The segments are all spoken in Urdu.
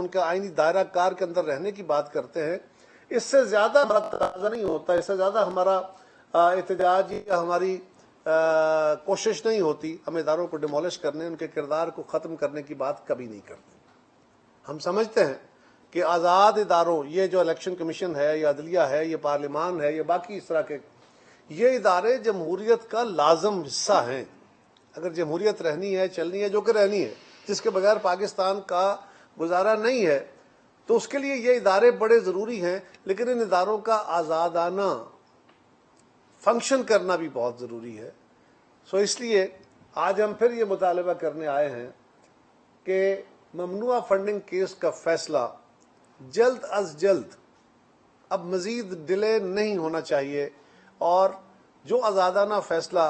ان کا آئینی دائرہ کار کے اندر رہنے کی بات کرتے ہیں، اس سے زیادہ ہمارا تقاضا نہیں ہوتا، اس سے زیادہ ہمارا احتجاج یا ہماری کوشش نہیں ہوتی ہم اداروں کو ڈیمولش کرنے، ان کے کردار کو ختم کرنے کی بات کبھی نہیں کرتے۔ ہم سمجھتے ہیں کہ آزاد اداروں، یہ جو الیکشن کمیشن ہے، یہ عدلیہ ہے، یہ پارلیمان ہے، یہ باقی اس طرح کے، یہ ادارے جمہوریت کا لازم حصہ ہیں۔ اگر جمہوریت رہنی ہے، چلنی ہے، جو کہ رہنی ہے، جس کے بغیر پاکستان کا گزارا نہیں ہے، تو اس کے لیے یہ ادارے بڑے ضروری ہیں، لیکن ان اداروں کا آزادانہ فنکشن کرنا بھی بہت ضروری ہے۔ اس لیے آج ہم پھر یہ مطالبہ کرنے آئے ہیں کہ ممنوعہ فنڈنگ کیس کا فیصلہ جلد از جلد، اب مزید ڈیلے نہیں ہونا چاہیے، اور جو آزادانہ فیصلہ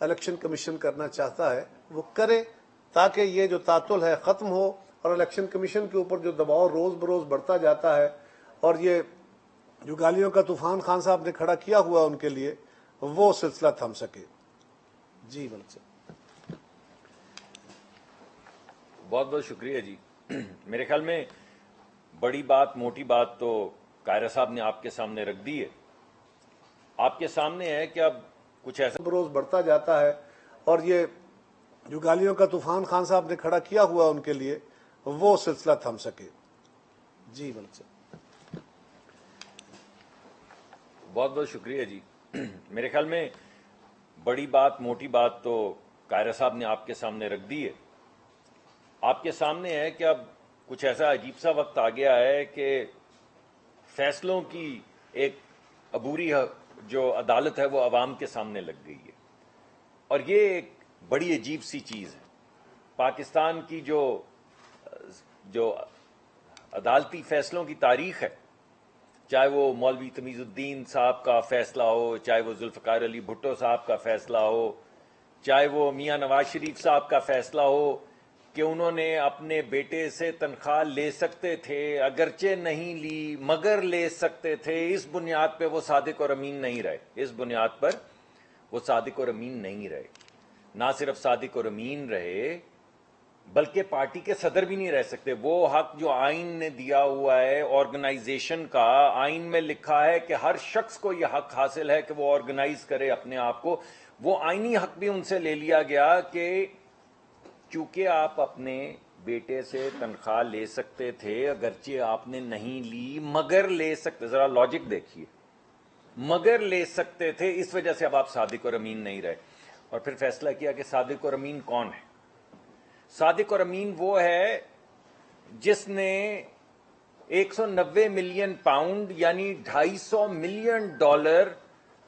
الیکشن کمیشن کرنا چاہتا ہے وہ کرے، تاکہ یہ جو تعطل ہے ختم ہو، اور الیکشن کمیشن کے اوپر جو دباؤ روز بروز بڑھتا جاتا ہے، اور یہ جو گالیوں کا طوفان خان صاحب نے کھڑا کیا ہوا ان کے لیے، وہ سلسلہ تھم سکے۔ جی ملک صاحب، بہت بہت شکریہ جی۔ میرے خیال میں بڑی بات، موٹی بات تو قاہرہ صاحب نے آپ کے سامنے رکھ دی ہے۔ آپ کے سامنے ہے کہ اب کچھ ایسا بروز بڑھتا جاتا ہے، اور یہ جو گالیوں کا طوفان خان صاحب نے کھڑا کیا ہوا ان کے لیے، وہ سلسلہ تھم سکے۔ جی ملک صاحب، بہت بہت شکریہ جی۔ میرے خیال میں بڑی بات، موٹی بات تو قاہرہ صاحب نے آپ کے سامنے رکھ دی ہے۔ آپ کے سامنے ہے کہ اب کچھ ایسا عجیب سا وقت آ گیا ہے کہ فیصلوں کی ایک عبوری جو عدالت ہے وہ عوام کے سامنے لگ گئی ہے، اور یہ ایک بڑی عجیب سی چیز ہے۔ پاکستان کی جو عدالتی فیصلوں کی تاریخ ہے، چاہے وہ مولوی تمیز الدین صاحب کا فیصلہ ہو، چاہے وہ ذوالفقار علی بھٹو صاحب کا فیصلہ ہو، چاہے وہ میاں نواز شریف صاحب کا فیصلہ ہو کہ انہوں نے اپنے بیٹے سے تنخواہ لے سکتے تھے، اگرچہ نہیں لی مگر لے سکتے تھے، اس بنیاد پہ وہ صادق اور امین نہیں رہے، اس بنیاد پر وہ صادق اور امین نہیں رہے۔ نہ صرف صادق اور امین رہے بلکہ پارٹی کے صدر بھی نہیں رہ سکتے۔ وہ حق جو آئین نے دیا ہوا ہے آرگنائزیشن کا، آئین میں لکھا ہے کہ ہر شخص کو یہ حق حاصل ہے کہ وہ آرگنائز کرے اپنے آپ کو، وہ آئینی حق بھی ان سے لے لیا گیا کہ چونکہ آپ اپنے بیٹے سے تنخواہ لے سکتے تھے، اگرچہ آپ نے نہیں لی مگر لے سکتے، ذرا لاجک دیکھیے، مگر لے سکتے تھے، اس وجہ سے اب آپ صادق اور امین نہیں رہے۔ اور پھر فیصلہ کیا کہ صادق اور امین کون ہے؟ صادق اور امین وہ ہے جس نے 190 ملین پاؤنڈ یعنی $250 ملین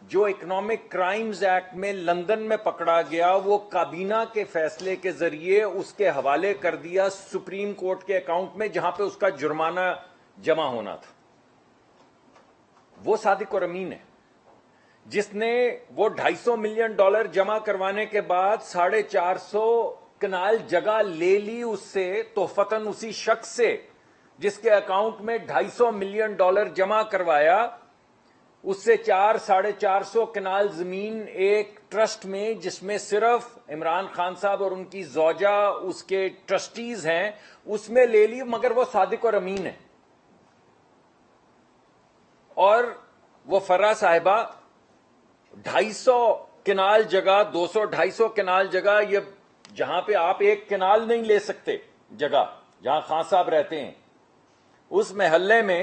جو اکنامک کرائمز ایکٹ میں لندن میں پکڑا گیا، وہ کابینہ کے فیصلے کے ذریعے اس کے حوالے کر دیا سپریم کورٹ کے اکاؤنٹ میں، جہاں پہ اس کا جرمانہ جمع ہونا تھا۔ وہ صادق اور امین ہے جس نے وہ $250 ملین جمع کروانے کے بعد 450 کنال جگہ لے لی اس سے تحفتاً، اسی شخص سے جس کے اکاؤنٹ میں $250 ملین جمع کروایا، اس سے 450 کنال زمین ایک ٹرسٹ میں، جس میں صرف عمران خان صاحب اور ان کی زوجہ اس کے ٹرسٹیز ہیں، اس میں لے لی، مگر وہ صادق اور امین ہے۔ اور وہ فرا صاحبہ 250 کنال جگہ، 250 کنال جگہ، یہ جہاں پہ آپ ایک کنال نہیں لے سکتے جگہ جہاں خان صاحب رہتے ہیں، اس محلے میں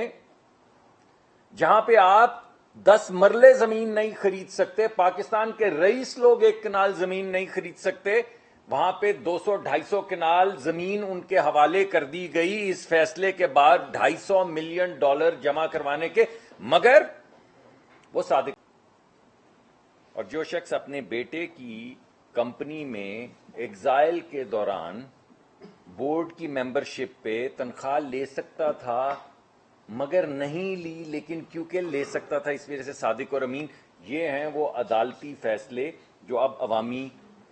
جہاں پہ آپ 10 مرلے زمین نہیں خرید سکتے، پاکستان کے رئیس لوگ 1 کنال زمین نہیں خرید سکتے، وہاں پہ 200-250 کنال زمین ان کے حوالے کر دی گئی اس فیصلے کے بعد $250 ملین جمع کروانے کے، مگر وہ صادق۔ اور جو شخص اپنے بیٹے کی کمپنی میں ایگزائل کے دوران بورڈ کی ممبرشپ پہ تنخواہ لے سکتا تھا مگر نہیں لی، لیکن کیونکہ لے سکتا تھا اس وجہ سے صادق اور امین، یہ ہیں وہ عدالتی فیصلے جو اب عوامی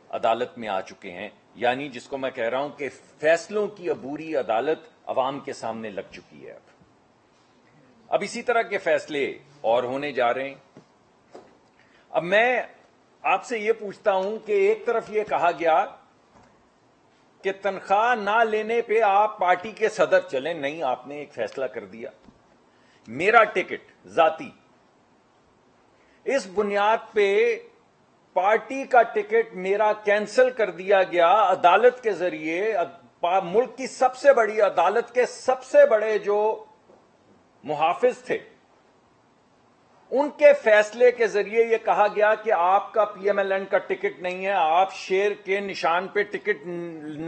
عدالت میں آ چکے ہیں، یعنی جس کو میں کہہ رہا ہوں کہ فیصلوں کی عبوری عدالت عوام کے سامنے لگ چکی ہے۔ اب اسی طرح کے فیصلے اور ہونے جا رہے ہیں۔ اب میں آپ سے یہ پوچھتا ہوں کہ ایک طرف یہ کہا گیا کہ تنخواہ نہ لینے پہ آپ پارٹی کے صدر چلیں. نہیں، آپ نے ایک فیصلہ کر دیا. میرا ٹکٹ ذاتی، اس بنیاد پہ پارٹی کا ٹکٹ میرا کینسل کر دیا گیا عدالت کے ذریعے. ملک کی سب سے بڑی عدالت کے سب سے بڑے جو محافظ تھے، ان کے فیصلے کے ذریعے یہ کہا گیا کہ آپ کا پی ایم ایل این کا ٹکٹ نہیں ہے، آپ شیر کے نشان پہ ٹکٹ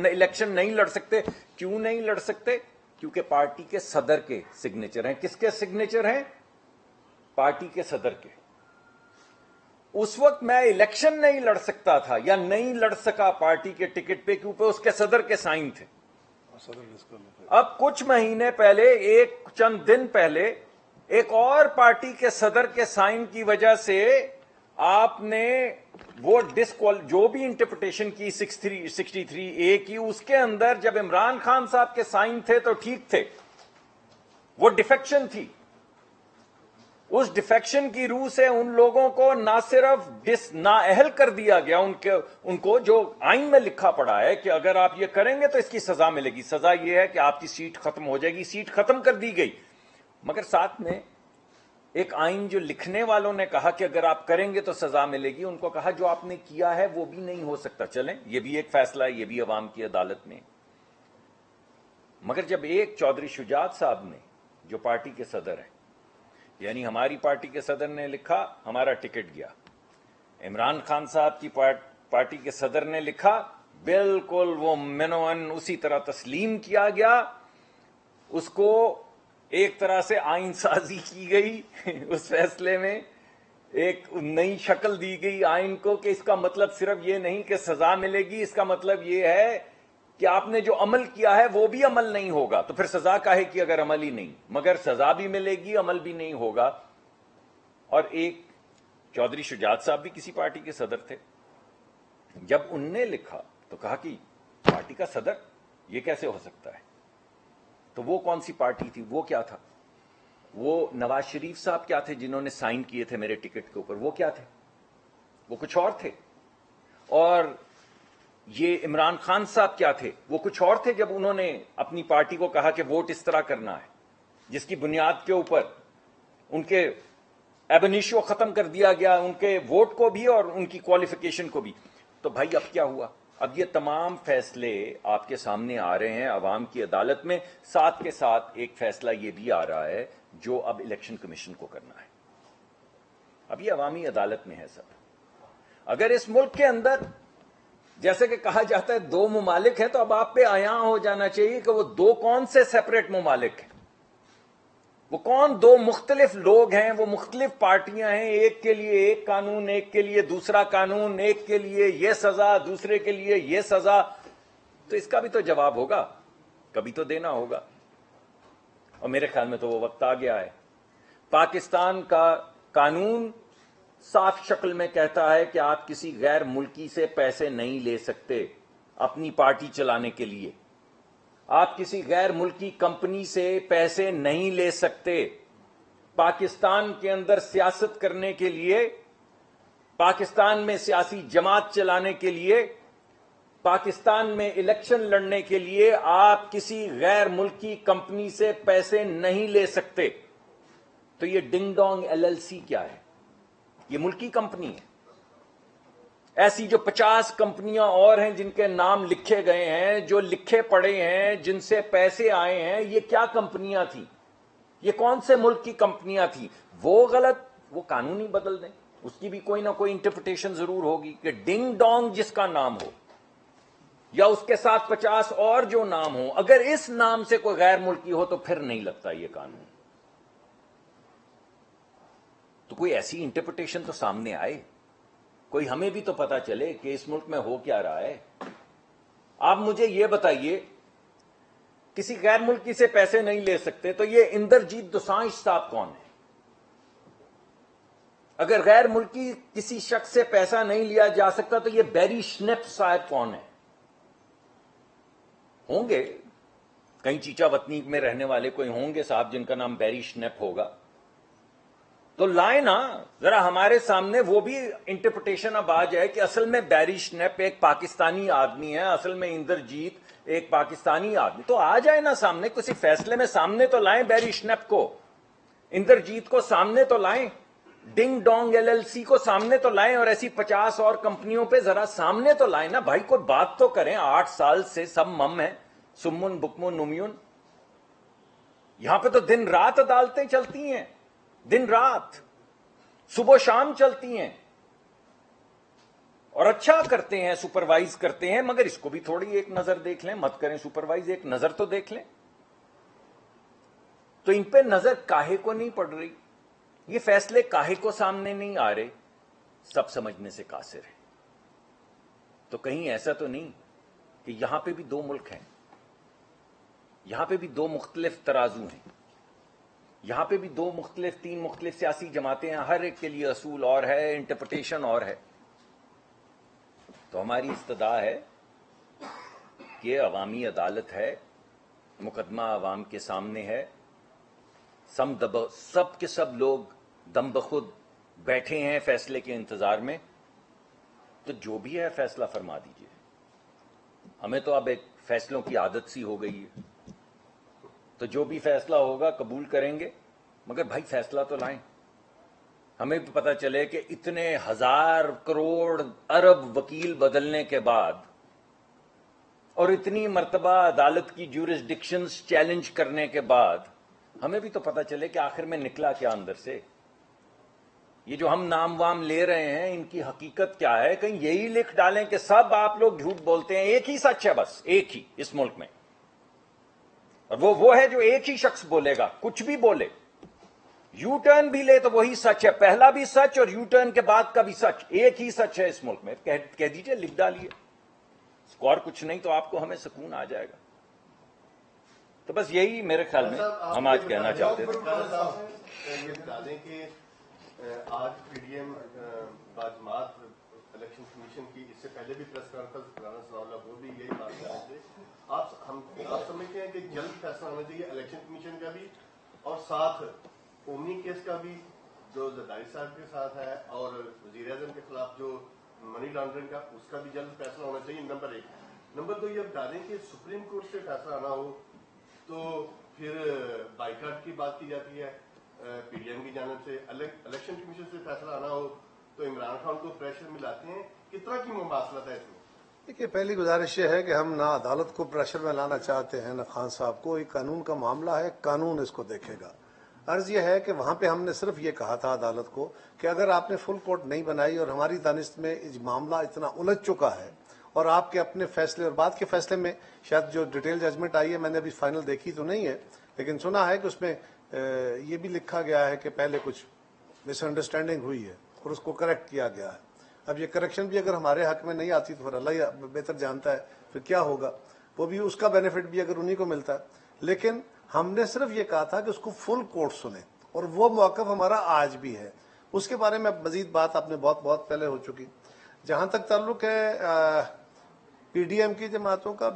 الیکشن نہیں لڑ سکتے. کیوں نہیں لڑ سکتے؟ کیونکہ پارٹی کے صدر کے سگنیچر ہیں. کس کے سگنیچر ہیں؟ پارٹی کے صدر کے. اس وقت میں الیکشن نہیں لڑ سکتا تھا یا نہیں لڑ سکا پارٹی کے ٹکٹ پہ کیونکہ اس کے صدر کے سائن تھے. اب کچھ مہینے پہلے، چند دن پہلے، ایک اور پارٹی کے صدر کے سائن کی وجہ سے آپ نے وہ جو بھی انٹرپریٹیشن کی 63A کی، اس کے اندر جب عمران خان صاحب کے سائن تھے تو ٹھیک تھے، وہ ڈیفیکشن تھی. اس ڈیفیکشن کی روح سے ان لوگوں کو نہ صرف نااہل کر دیا گیا، ان کو جو آئین میں لکھا پڑا ہے کہ اگر آپ یہ کریں گے تو اس کی سزا ملے گی. سزا یہ ہے کہ آپ کی سیٹ ختم ہو جائے گی. سیٹ ختم کر دی گئی، مگر ساتھ میں ایک آئین جو لکھنے والوں نے کہا کہ اگر آپ کریں گے تو سزا ملے گی، ان کو کہا جو آپ نے کیا ہے وہ بھی نہیں ہو سکتا. چلیں، یہ بھی ایک فیصلہ ہے، یہ بھی عوام کی عدالت میں. مگر جب ایک چودھری شجاعت صاحب نے، جو پارٹی کے صدر ہیں، یعنی ہماری پارٹی کے صدر نے لکھا، ہمارا ٹکٹ گیا. عمران خان صاحب کی پارٹی کے صدر نے لکھا، بالکل وہ منوان اسی طرح تسلیم کیا گیا. اس کو ایک طرح سے آئین سازی کی گئی. اس فیصلے میں ایک نئی شکل دی گئی آئین کو کہ اس کا مطلب صرف یہ نہیں کہ سزا ملے گی، اس کا مطلب یہ ہے کہ آپ نے جو عمل کیا ہے وہ بھی عمل نہیں ہوگا. تو پھر سزا کاہے کی اگر عمل ہی نہیں؟ مگر سزا بھی ملے گی، عمل بھی نہیں ہوگا. اور ایک چودھری شجاعت صاحب بھی کسی پارٹی کے صدر تھے. جب ان نے لکھا تو کہا کہ پارٹی کا صدر یہ کیسے ہو سکتا ہے؟ تو وہ کون سی پارٹی تھی؟ وہ کیا تھا؟ وہ نواز شریف صاحب کیا تھے جنہوں نے سائن کیے تھے میرے ٹکٹ کے اوپر؟ وہ کیا تھے؟ وہ کچھ اور تھے. اور یہ عمران خان صاحب کیا تھے؟ وہ کچھ اور تھے جب انہوں نے اپنی پارٹی کو کہا کہ ووٹ اس طرح کرنا ہے، جس کی بنیاد کے اوپر ان کے ایبنیشو ختم کر دیا گیا، ان کے ووٹ کو بھی اور ان کی کوالیفیکیشن کو بھی. تو بھائی اب کیا ہوا؟ اب یہ تمام فیصلے آپ کے سامنے آ رہے ہیں عوام کی عدالت میں. ساتھ کے ساتھ ایک فیصلہ یہ بھی آ رہا ہے جو اب الیکشن کمیشن کو کرنا ہے. اب یہ عوامی عدالت میں ہے سر. اگر اس ملک کے اندر جیسے کہ کہا جاتا ہے دو ممالک ہیں، تو اب آپ پہ عیاں ہو جانا چاہیے کہ وہ دو کون سے سیپریٹ ممالک ہیں، وہ کون دو مختلف لوگ ہیں، وہ مختلف پارٹیاں ہیں. ایک کے لیے ایک قانون، ایک کے لیے دوسرا قانون، ایک کے لیے یہ سزا، دوسرے کے لیے یہ سزا. تو اس کا بھی تو جواب ہوگا، کبھی تو دینا ہوگا. اور میرے خیال میں تو وہ وقت آ گیا ہے. پاکستان کا قانون صاف شکل میں کہتا ہے کہ آپ کسی غیر ملکی سے پیسے نہیں لے سکتے اپنی پارٹی چلانے کے لیے. آپ کسی غیر ملکی کمپنی سے پیسے نہیں لے سکتے. پاکستان کے اندر سیاست کرنے کے لیے، پاکستان میں سیاسی جماعت چلانے کے لیے، پاکستان میں الیکشن لڑنے کے لیے آپ کسی غیر ملکی کمپنی سے پیسے نہیں لے سکتے. تو یہ ڈنگ ڈونگ LLC کیا ہے؟ یہ ملکی کمپنی ہے. ایسی جو 50 کمپنیاں اور ہیں جن کے نام لکھے گئے ہیں، جو لکھے پڑے ہیں، جن سے پیسے آئے ہیں، یہ کیا کمپنیاں تھیں؟ یہ کون سے ملک کی کمپنیاں تھیں؟ وہ غلط، وہ قانون ہی بدل دیں. اس کی بھی کوئی نہ کوئی انٹرپریٹیشن ضرور ہوگی کہ ڈنگ ڈونگ جس کا نام ہو یا اس کے ساتھ 50 اور جو نام ہو، اگر اس نام سے کوئی غیر ملکی ہو تو پھر نہیں لگتا یہ قانون. تو کوئی ایسی انٹرپریٹیشن تو سامنے آئے، کوئی ہمیں بھی تو پتا چلے کہ اس ملک میں ہو کیا رہا ہے. آپ مجھے یہ بتائیے، کسی غیر ملکی سے پیسے نہیں لے سکتے تو یہ اندرجیت دوسانجھ صاحب کون ہے؟ اگر غیر ملکی کسی شخص سے پیسہ نہیں لیا جا سکتا تو یہ بیری شنیپ صاحب کون ہے؟ ہوں گے کہیں چیچا وطنی میں رہنے والے کوئی ہوں گے صاحب جن کا نام بیری شنیپ ہوگا. تو لائیں نا ذرا ہمارے سامنے وہ بھی انٹرپریٹیشن اب آ جائے کہ اصل میں بیری شنیپ ایک پاکستانی آدمی ہے، اصل میں اندرجیت ایک پاکستانی آدمی تو آ جائے نا سامنے, کسی فیصلے میں سامنے تو لائیں, بیری شنپ کو, اندرجیت کو سامنے تو لائیں, ڈنگ ڈونگ ایل ایل سی کو سامنے تو لائیں, اور ایسی 50 اور کمپنیوں پہ ذرا سامنے تو لائیں نا بھائی, کوئی بات تو کریں. 8 سال سے سب مم ہیں, سمن بکمن نمیون. یہاں پہ تو دن رات عدالتیں چلتی ہیں, دن رات, صبح و شام چلتی ہیں, اور اچھا کرتے ہیں, سپروائز کرتے ہیں, مگر اس کو بھی تھوڑی ایک نظر دیکھ لیں. مت کریں سپروائز, ایک نظر تو دیکھ لیں. تو ان پہ نظر کاہے کو نہیں پڑ رہی, یہ فیصلے کاہے کو سامنے نہیں آ رہے, سب سمجھنے سے قاصر ہے. تو کہیں ایسا تو نہیں کہ یہاں پہ بھی 2 ملک ہیں, یہاں پہ بھی 2 مختلف ترازو ہیں, یہاں پہ بھی 2 مختلف 3 مختلف سیاسی جماعتیں ہیں, ہر ایک کے لیے اصول اور ہے, انٹرپریٹیشن اور ہے. تو ہماری استدعا ہے کہ عوامی عدالت ہے, مقدمہ عوام کے سامنے ہے, سب کے سب لوگ دم بخود بیٹھے ہیں فیصلے کے انتظار میں. تو جو بھی ہے فیصلہ فرما دیجئے. ہمیں تو اب ایک فیصلوں کی عادت سی ہو گئی ہے, تو جو بھی فیصلہ ہوگا قبول کریں گے, مگر بھائی فیصلہ تو لائیں. ہمیں بھی پتہ چلے کہ اتنے 1000 کروڑ ارب وکیل بدلنے کے بعد اور اتنی مرتبہ عدالت کی جورسڈکشنز چیلنج کرنے کے بعد, ہمیں بھی تو پتہ چلے کہ آخر میں نکلا کیا اندر سے. یہ جو ہم نام وام لے رہے ہیں, ان کی حقیقت کیا ہے؟ کہیں یہی لکھ ڈالیں کہ سب آپ لوگ جھوٹ بولتے ہیں, ایک ہی سچ ہے, بس ایک ہی اس ملک میں, اور وہ ہے جو ایک ہی شخص بولے گا, کچھ بھی بولے, یو ٹرن بھی لے تو وہی سچ ہے, پہلا بھی سچ اور یو ٹرن کے بعد کا بھی سچ, ایک ہی سچ ہے اس ملک میں. کہہ دیجئے, لکھ ڈالیے, اور کچھ نہیں تو آپ کو ہمیں سکون آ جائے گا. تو بس یہی میرے خیال میں ہم آج کہنا چاہتے تھے. یہ بتا دیں کہ آج پی ڈی ایم باجماعت الیکشن کمیشن کی, اس سے پہلے بھی پریس کانفرنس کرانا سنا, وہ بھی یہی بات کر رہے تھے. آپ سمجھتے ہیں کہ جلد فیصلہ ہونا چاہیے الیکشن کمیشن کا بھی, اور ساتھ اومنی کیس کا بھی جو زرداری صاحب کے ساتھ ہے, اور وزیر اعظم کے خلاف جو منی لانڈرنگ کا, اس کا بھی جلد فیصلہ ہونا چاہیے, نمبر 1. نمبر 2, یہ بتا دیں کہ سپریم کورٹ سے فیصلہ نہ ہو تو پھر بائیکاٹ کی بات کی جاتی ہے پی ڈی ایم کی جانب سے, الیکشن کمیشن سے فیصلہ نہ ہو تو عمران خان کو پریشر میں لاتے ہیں. کس طرح کی مماثلت ہے اس میں؟ دیکھیے, پہلی گزارش یہ ہے کہ ہم نہ عدالت کو پریشر میں لانا چاہتے ہیں نہ خان صاحب کو. یہ قانون کا معاملہ ہے, قانون اس کو دیکھے گا. عرض یہ ہے کہ وہاں پہ ہم نے صرف یہ کہا تھا عدالت کو کہ اگر آپ نے فل کورٹ نہیں بنائی اور ہماری دانست میں معاملہ اتنا الجھ چکا ہے, اور آپ کے اپنے فیصلے اور بعد کے فیصلے میں شاید جو ڈیٹیل ججمنٹ آئی ہے, میں نے ابھی فائنل دیکھی تو نہیں ہے, لیکن سنا ہے کہ اس میں یہ بھی لکھا گیا ہے کہ پہلے کچھ مس انڈرسٹینڈنگ ہوئی ہے اور اس کو کریکٹ کیا گیا ہے. اب یہ کریکشن بھی اگر ہمارے حق میں نہیں آتی تو پھر اللہ بہتر جانتا ہے پھر کیا ہوگا, وہ بھی اس کا بینیفٹ بھی اگر انہی کو ملتا ہے. لیکن ہم نے صرف یہ کہا تھا کہ اس کو فل کورٹ سنیں, اور وہ موقف ہمارا آج بھی ہے. اس کے بارے میں مزید بات آپ نے بہت پہلے ہو چکی. جہاں تک تعلق ہے پی ڈی ایم کی جماعتوں کا,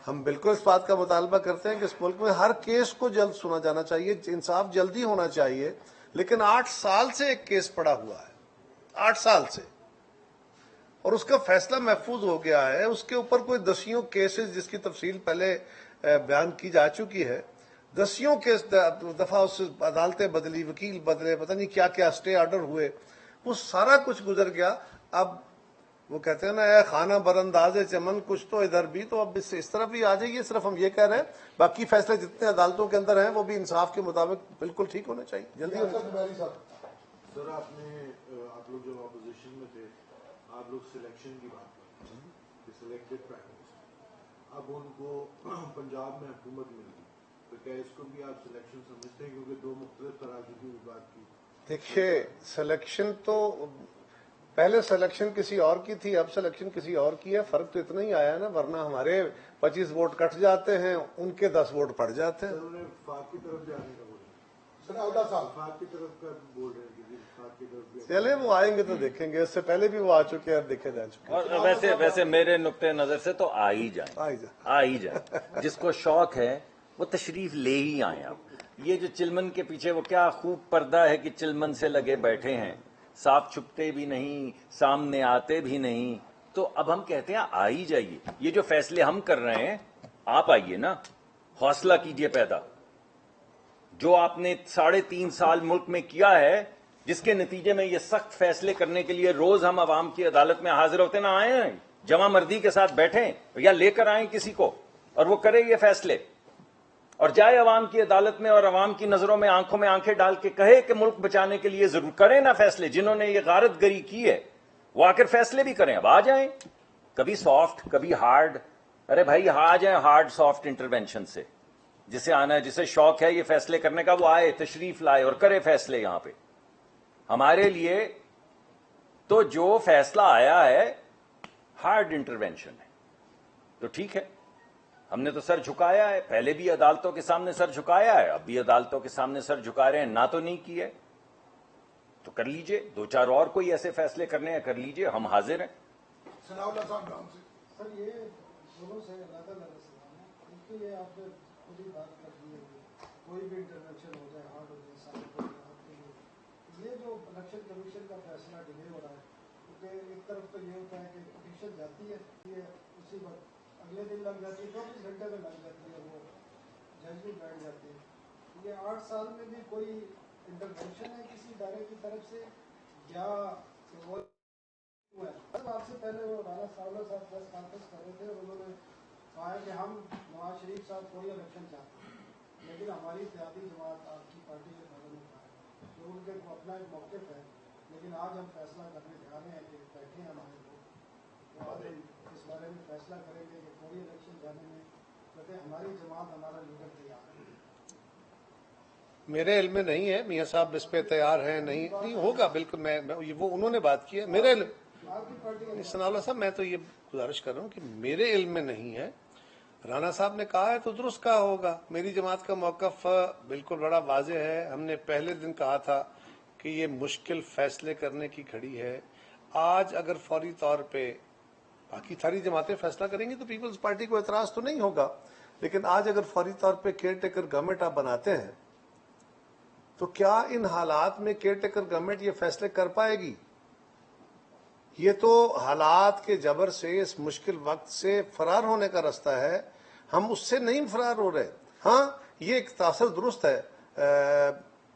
ہم بالکل اس بات کا مطالبہ کرتے ہیں کہ اس ملک میں ہر کیس کو جلد سنا جانا چاہیے, انصاف جلدی ہونا چاہیے. لیکن 8 سال سے ایک کیس پڑا ہوا ہے, 8 سال سے, اور اس کا فیصلہ محفوظ ہو گیا ہے. اس کے اوپر کوئی 10 کیسز جس کی تفصیل پہلے بیان کی جا چکی ہے, 10 کیس دفعہ اس عدالتیں بدلی, وکیل بدلے, پتہ نہیں کیا کیا اسٹے آرڈر ہوئے, وہ سارا کچھ گزر گیا. اب وہ کہتے ہیں نا, اے خانہ برانداز چمن کچھ تو ادھر بھی, تو اب اس طرف بھی آ جائیے. صرف ہم یہ کہہ رہے ہیں باقی فیصلے جتنے عدالتوں کے اندر ہیں وہ بھی انصاف کے مطابق بالکل ٹھیک ہونے چاہیے, جلدی ہونے چاہیے. سر, آپ لوگ جب اپوزیشن میں تھے, آپ لوگ سلیکشن کی بات کرتے ہیں کہ سلیکٹڈ پرائم منسٹر, اب ان کو پنجاب میں حکومت مل گئی, تو کیا اس کو بھی آپ سلیکشن سمجھتے ہیں؟ کیونکہ 2 مختلف ترازو کی بات کی. دیکھیے, سلیکشن تو پہلے سلیکشن کسی اور کی تھی, اب سلیکشن کسی اور کی ہے. فرق تو اتنا ہی آیا نا, ورنہ ہمارے 25 ووٹ کٹ جاتے ہیں, ان کے 10 ووٹ پڑ جاتے ہیں. سر, انہیں وفاق کی طرف جانے کا بول رہے ہیں, وفاق کی طرف کا بول رہے ہیں کہ وفاق کی طرف بھی. چلے, وہ آئیں گے تو دیکھیں گے. اس سے پہلے بھی وہ آ چکے ہیں اور دیکھے جا چکے ہیں. اور ویسے میرے نقطۂ نظر سے تو آ ہی جائیں. جس کو شوق ہے وہ تشریف لے ہی آئیں. آپ یہ جو چلمن کے پیچھے وہ کیا خوب پردہ ہے کہ چلمن سے لگے بیٹھے ہیں, صاف چھپتے بھی نہیں, سامنے آتے بھی نہیں, تو اب ہم کہتے ہیں آ ہی جائیے. یہ جو فیصلے ہم کر رہے ہیں آپ آئیے نا, حوصلہ کیجئے پیدا. جو آپ نے 3.5 سال ملک میں کیا ہے, جس کے نتیجے میں یہ سخت فیصلے کرنے کے لیے روز ہم عوام کی عدالت میں حاضر ہوتے نہ آئے ہیں, جمع مردی کے ساتھ بیٹھیں یا لے کر آئیں کسی کو اور وہ کرے یہ فیصلے اور جائے عوام کی عدالت میں اور عوام کی نظروں میں آنکھوں میں آنکھیں ڈال کے کہے کہ ملک بچانے کے لیے ضرور کریں نا فیصلے. جنہوں نے یہ غارت گری کی ہے وہ آ کر فیصلے بھی کریں. اب آ جائیں, کبھی سافٹ کبھی ہارڈ. ارے بھائی آ جائیں ہارڈ سافٹ انٹرونشن سے. جسے آنا ہے, جسے شوق ہے یہ فیصلے کرنے کا, وہ آئے, تشریف لائے اور کرے فیصلے. یہاں پہ ہمارے لیے تو جو فیصلہ آیا ہے ہارڈ انٹرونشن ہے, تو ٹھیک ہے, ہم نے تو سر جھکایا ہے. پہلے بھی عدالتوں کے سامنے سر جھکایا ہے, اب بھی عدالتوں کے سامنے سر جھکا رہے ہیں. نہ تو نہیں کیے تو کر لیجئے, 2-4 اور کوئی ایسے فیصلے کرنے ہیں کر لیجئے, ہم حاضر ہیں. ثناء اللہ صاحب نام سے سر یہ دونوں سے علیحدہ علیحدہ سوال ہے. ایک تو یہ آپ نے خود ہی بات کر دی ہے, کوئی بھی انٹرونشن ہو جائے, ہارڈ ہو جائے, ثابت ہو جائے آپ کے لیے. یہ جو الیکشن کمیشن کا فیصلہ ڈیلے ہو رہا ہے, کیونکہ ایک طرف تو یہ ہوتا ہے کہ پٹیشن جاتی ہے, یہ اسی وقت اگلے دن لگ جاتی ہے, 24 گھنٹے میں لگ جاتی ہے, وہ جج بھی بیٹھ جاتے ہیں. یہ 8 سال میں بھی کوئی انٹرونشن ہے کسی ادارے کی طرف سے یا وہ آپ سے پہلے وہ رانا ساولہ صاحب پریس کانفرنس کر رہے تھے اور انہوں نے کہا ہے کہ ہم نواز شریف صاحب کوئی الیکشن چاہتے ہیں, لیکن ہماری اتحادی جماعت آپ کی پارٹی کے بارے میں کہا ہے تو ان کے اپنا ایک موقف ہے, لیکن آج ہم فیصلہ کرنے جا رہے ہیں کہ بیٹھے ہیں ہمارے لوگ اور اس بارے میں فیصلہ کریں گے کہ کوئی الیکشن جانے میں, کہتے ہماری جماعت ہمارا لیڈر تیار ہے. میرے علم میں نہیں ہے میاں صاحب اس پہ تیار ہیں, نہیں ہوگا بالکل. میں وہ انہوں نے بات کی ہے, میرے علم ثناء اللہ صاحب, میں تو یہ گزارش کر رہا ہوں کہ میرے علم میں نہیں ہے. رانا صاحب نے کہا ہے تو درست کہا ہوگا. میری جماعت کا موقف بالکل بڑا واضح ہے. ہم نے پہلے دن کہا تھا کہ یہ مشکل فیصلے کرنے کی گھڑی ہے. آج اگر فوری طور پہ باقی ساری جماعتیں فیصلہ کریں گی تو پیپلز پارٹی کو اعتراض تو نہیں ہوگا, لیکن آج اگر فوری طور پہ کیئر ٹیکر گورنمنٹ آپ بناتے ہیں تو کیا ان حالات میں کیئر ٹیکر گورنمنٹ یہ فیصلے کر پائے گی؟ یہ تو حالات کے جبر سے, اس مشکل وقت سے فرار ہونے کا راستہ ہے. ہم اس سے نہیں فرار ہو رہے. ہاں یہ ایک تاثر درست ہے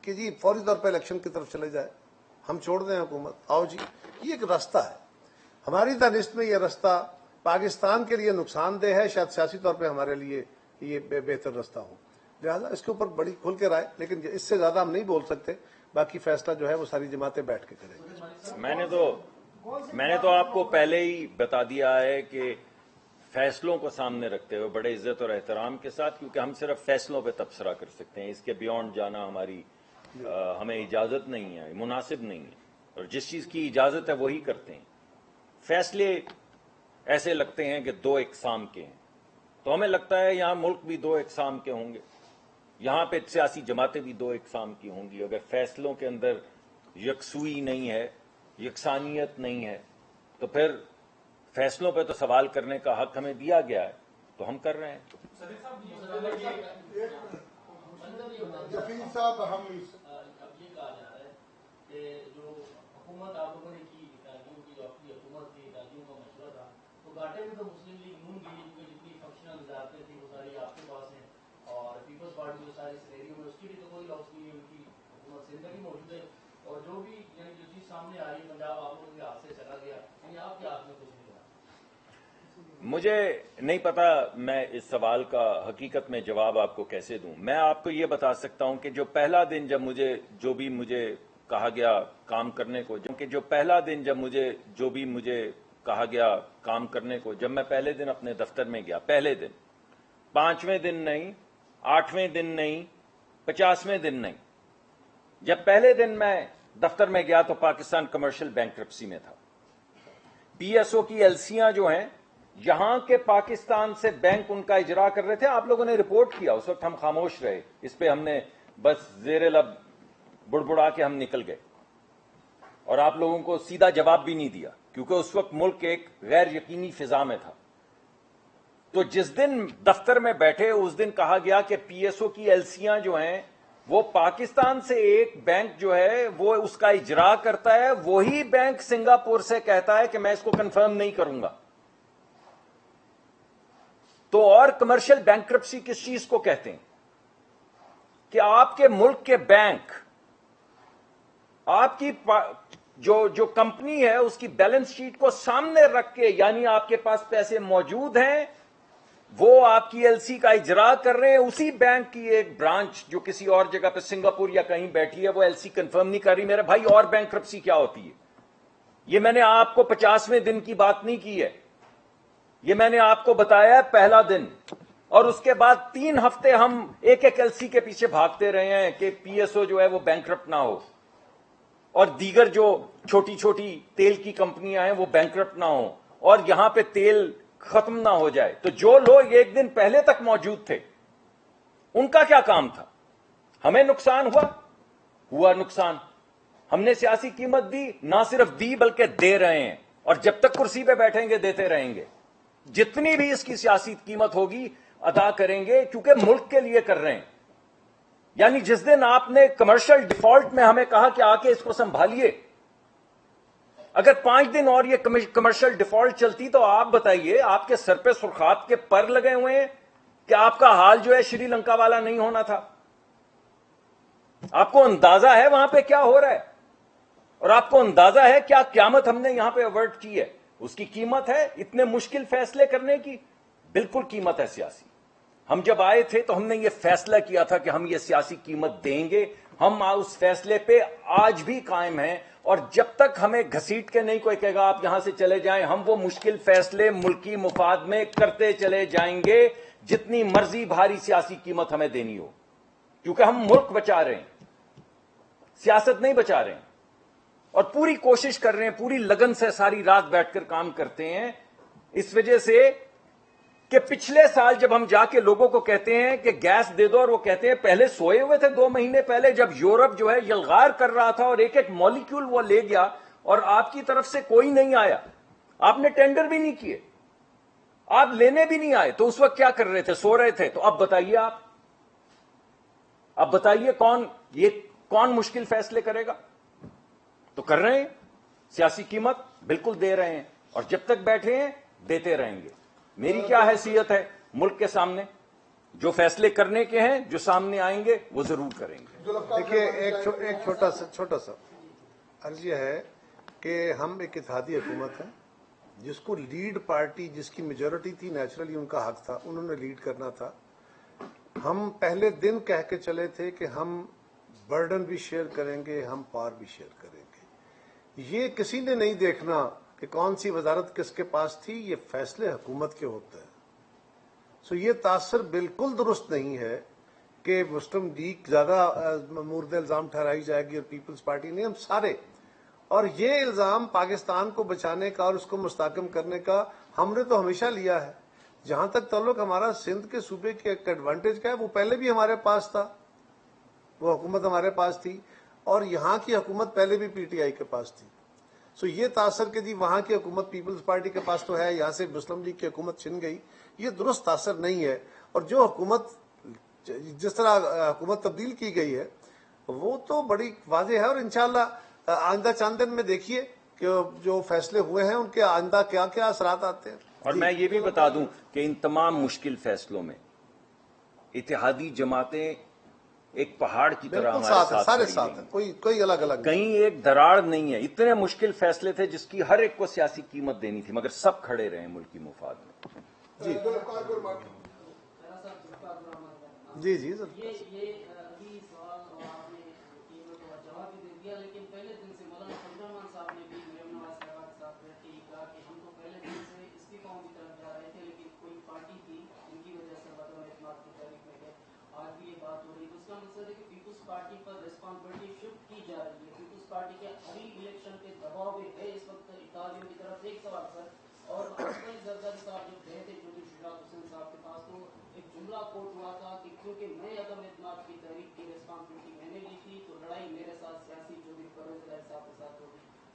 کہ جی فوری طور پہ الیکشن کی طرف چلے جائے, ہم چھوڑ دیں حکومت, آؤ جی, یہ ایک راستہ ہے. ہماری دانست میں یہ راستہ پاکستان کے لیے نقصان دہ ہے, شاید سیاسی طور پہ ہمارے لیے یہ بہتر راستہ ہو. لہٰذا اس کے اوپر بڑی کھل کے رائے, لیکن اس سے زیادہ ہم نہیں بول سکتے. باقی فیصلہ جو ہے وہ ساری جماعتیں بیٹھ کے کریں گے. میں نے تو آپ کو پہلے ہی بتا دیا ہے کہ فیصلوں کو سامنے رکھتے ہوئے بڑے عزت اور احترام کے ساتھ, کیونکہ ہم صرف فیصلوں پہ تبصرہ کر سکتے ہیں, اس کے بیونڈ جانا ہمیں اجازت نہیں ہے, مناسب نہیں ہے, اور جس چیز کی اجازت ہے وہی کرتے ہیں. فیصلے ایسے لگتے ہیں کہ 2 اقسام کے ہیں, تو ہمیں لگتا ہے یہاں ملک بھی 2 اقسام کے ہوں گے, یہاں پہ سیاسی جماعتیں بھی 2 اقسام کی ہوں گی. اگر فیصلوں کے اندر یکسوئی نہیں ہے, یکسانیت نہیں ہے, تو پھر فیصلوں پہ تو سوال کرنے کا حق ہمیں دیا گیا ہے, تو ہم کر رہے ہیں. یقین صاحب ہم اب یہ کہا جا رہا ہے کہ جو حکومت آپ لوگوں نے کی, اتحادیوں کی جو اپنی حکومت تھی, اتحادیوں کا مشورہ تھا, تو گھاٹے میں تو مسلم لیگ نون کی جتنی فنکشنل وزارتیں تھیں وہ ساری آپ کے پاس ہیں, اور پیپلز پارٹی جو ساری سینیریو میں اس کی بھی تو کوئی لاس نہیں ہے, ان کی حکومت سندھ بھی موجود ہے, اور جو بھی یعنی جو چیز سامنے آ رہی ہے پنجاب آپ لوگوں کے ہاتھ سے چلا گیا, یعنی آپ کے ہاتھ میں کچھ نہیں رہا. مجھے نہیں پتا میں اس سوال کا حقیقت میں جواب آپ کو کیسے دوں. میں آپ کو یہ بتا سکتا ہوں کہ جو پہلا دن جب مجھے کہا گیا کام کرنے کو, کہا گیا کام کرنے کو, جب میں پہلے دن اپنے دفتر میں گیا, پہلے دن, 5ویں دن نہیں, 8ویں دن نہیں, 50ویں دن نہیں, جب پہلے دن میں دفتر میں گیا تو پاکستان کمرشل بینکرپسی میں تھا. پی ایس او کی ایلسیاں جو ہیں یہاں کے پاکستان سے بینک ان کا اجرا کر رہے تھے, آپ لوگوں نے رپورٹ کیا, اس وقت ہم خاموش رہے, اس پہ ہم نے بس زیر لب بڑبڑا کے ہم نکل گئے, اور آپ لوگوں کو سیدھا جواب بھی نہیں دیا, کیونکہ اس وقت ملک ایک غیر یقینی فضا میں تھا. تو جس دن دفتر میں بیٹھے اس دن کہا گیا کہ پی ایس او کی ایلسیاں جو ہیں وہ پاکستان سے ایک بینک جو ہے وہ اس کا اجرا کرتا ہے, وہی بینک سنگاپور سے کہتا ہے کہ میں اس کو کنفرم نہیں کروں گا. تو اور کمرشل بینکرپسی کس چیز کو کہتے ہیں کہ آپ کے ملک کے بینک آپ کی جو کمپنی ہے اس کی بیلنس شیٹ کو سامنے رکھ کے, یعنی آپ کے پاس پیسے موجود ہیں, وہ آپ کی ایل سی کا اجرا کر رہے ہیں, اسی بینک کی ایک برانچ جو کسی اور جگہ پہ سنگاپور یا کہیں بیٹھی ہے وہ ایل سی کنفرم نہیں کر رہی. میرے بھائی, اور بینکرپسی کیا ہوتی ہے؟ یہ میں نے آپ کو 50ویں دن کی بات نہیں کی ہے, یہ میں نے آپ کو بتایا ہے پہلا دن, اور اس کے بعد 3 ہفتے ہم ایک ایک ایل سی کے پیچھے بھاگتے رہے ہیں کہ پی ایس او جو ہے وہ بینکرپٹ نہ ہو, اور دیگر جو چھوٹی چھوٹی تیل کی کمپنیاں ہیں وہ بینکرپٹ نہ ہوں, اور یہاں پہ تیل ختم نہ ہو جائے. تو جو لوگ ایک دن پہلے تک موجود تھے ان کا کیا کام تھا؟ ہمیں نقصان ہوا نقصان. ہم نے سیاسی قیمت دی, نہ صرف دی بلکہ دے رہے ہیں, اور جب تک کرسی پہ بیٹھیں گے دیتے رہیں گے. جتنی بھی اس کی سیاسی قیمت ہوگی ادا کریں گے, کیونکہ ملک کے لیے کر رہے ہیں. یعنی جس دن آپ نے کمرشل ڈیفالٹ میں ہمیں کہا کہ آ کے اس کو سنبھالیے, اگر 5 دن اور یہ کمرشل ڈیفالٹ چلتی تو آپ بتائیے آپ کے سر پہ سرخات کے پر لگے ہوئے ہیں کہ آپ کا حال جو ہے شری لنکا والا نہیں ہونا تھا. آپ کو اندازہ ہے وہاں پہ کیا ہو رہا ہے, اور آپ کو اندازہ ہے کیا قیامت ہم نے یہاں پہ اوائڈ کی ہے. اس کی قیمت ہے اتنے مشکل فیصلے کرنے کی, بالکل قیمت ہے سیاسی. ہم جب آئے تھے تو ہم نے یہ فیصلہ کیا تھا کہ ہم یہ سیاسی قیمت دیں گے. ہم اس فیصلے پہ آج بھی قائم ہیں, اور جب تک ہمیں گھسیٹ کے نہیں کوئی کہے گا آپ یہاں سے چلے جائیں, ہم وہ مشکل فیصلے ملکی مفاد میں کرتے چلے جائیں گے جتنی مرضی بھاری سیاسی قیمت ہمیں دینی ہو, کیونکہ ہم ملک بچا رہے ہیں, سیاست نہیں بچا رہے ہیں. اور پوری کوشش کر رہے ہیں, پوری لگن سے ساری رات بیٹھ کر کام کرتے ہیں, اس وجہ سے کہ پچھلے سال جب ہم جا کے لوگوں کو کہتے ہیں کہ گیس دے دو, اور وہ کہتے ہیں پہلے سوئے ہوئے تھے 2 مہینے پہلے جب یورپ جو ہے یلغار کر رہا تھا اور ایک ایک مالیکیول وہ لے گیا, اور آپ کی طرف سے کوئی نہیں آیا, آپ نے ٹینڈر بھی نہیں کیے, آپ لینے بھی نہیں آئے, تو اس وقت کیا کر رہے تھے؟ سو رہے تھے. تو اب بتائیے اب بتائیے کون مشکل فیصلے کرے گا؟ تو کر رہے ہیں, سیاسی قیمت بالکل دے رہے ہیں, اور جب تک بیٹھے ہیں دیتے رہیں گے. میری کیا حیثیت ہے ملک کے سامنے؟ جو فیصلے کرنے کے ہیں جو سامنے آئیں گے وہ ضرور کریں گے. دیکھیے, ایک چھوٹا سا عرض یہ ہے کہ ہم ایک اتحادی حکومت ہے جس کو لیڈ پارٹی, جس کی میجورٹی تھی, نیچرلی ان کا حق تھا, انہوں نے لیڈ کرنا تھا. ہم پہلے دن کہہ کے چلے تھے کہ ہم برڈن بھی شیئر کریں گے, ہم پار بھی شیئر کریں گے. یہ کسی نے نہیں دیکھنا کہ کون سی وزارت کس کے پاس تھی, یہ فیصلے حکومت کے ہوتے ہیں. سو یہ تاثر بالکل درست نہیں ہے کہ مسلم لیگ زیادہ مورد الزام ٹھہرائی جائے گی اور پیپلز پارٹی نہیں, ہم سارے. اور یہ الزام پاکستان کو بچانے کا اور اس کو مستحکم کرنے کا ہم نے تو ہمیشہ لیا ہے. جہاں تک تعلق ہمارا سندھ کے صوبے کے ایک ایڈوانٹیج کا ہے, وہ پہلے بھی ہمارے پاس تھا, وہ حکومت ہمارے پاس تھی, اور یہاں کی حکومت پہلے بھی پی ٹی آئی کے پاس تھی. سو یہ تاثر کہ جی وہاں کی حکومت پیپلز پارٹی کے پاس تو ہے, یہاں سے مسلم لیگ کی حکومت چھن گئی, یہ درست تاثر نہیں ہے. اور جو حکومت جس طرح حکومت تبدیل کی گئی ہے وہ تو بڑی واضح ہے, اور انشاءاللہ آئندہ چند دن میں دیکھیے کہ جو فیصلے ہوئے ہیں ان کے آئندہ کیا کیا اثرات آتے ہیں. اور میں یہ بھی بتا دوں کہ ان تمام مشکل فیصلوں میں اتحادی جماعتیں ایک پہاڑ کی طرح بالکل ہمارے ساتھ ہے, سارے کھڑی ساتھ رہیں. ہیں, کوئی الگ الگ نہیں. کہیں ایک دراڑ نہیں ہے. اتنے مشکل فیصلے تھے جس کی ہر ایک کو سیاسی قیمت دینی تھی, مگر سب کھڑے رہے ملکی مفاد میں. جی جی سر. یہ ابھی سوال اور آپ نے جواب بھی دے دیا, لیکن پہلے دن سے مولانا فضل الرحمان صاحب نے بھی مریم نواز صاحبہ کے ساتھ بیٹھ کے کہا کہ ہم تو پہلے دن سے استعفاؤں کی طرف جا رہے تھے, لیکن کوئی پارٹی تھی جن کی وجہ سے عدم اعتماد کی تحریک میں گئے. آج بھی یہ بات ہو رہی ہے, تو اس کا مقصد ہے کہ پیپلز پارٹی پر ریسپانسبلٹی شفٹ کی جا رہی ہے. پیپلز پارٹی کے ابھی الیکشن کے دباؤ میں ہے اس وقت اتحادیوں کی طرف سے. ایک سوال سر, اور زرداری صاحب جب گئے تھے جو شجاعت حسین صاحب کے پاس, تو ایک جملہ کوٹ ہوا تھا کہ کیونکہ میں عدم اعتماد کی تحریک کی ریسپانسبلٹی میں نے لی تھی تو لڑائی میرے ساتھ سیاسی چودھری پرویز الہی صاحب کے ساتھ ہوگی.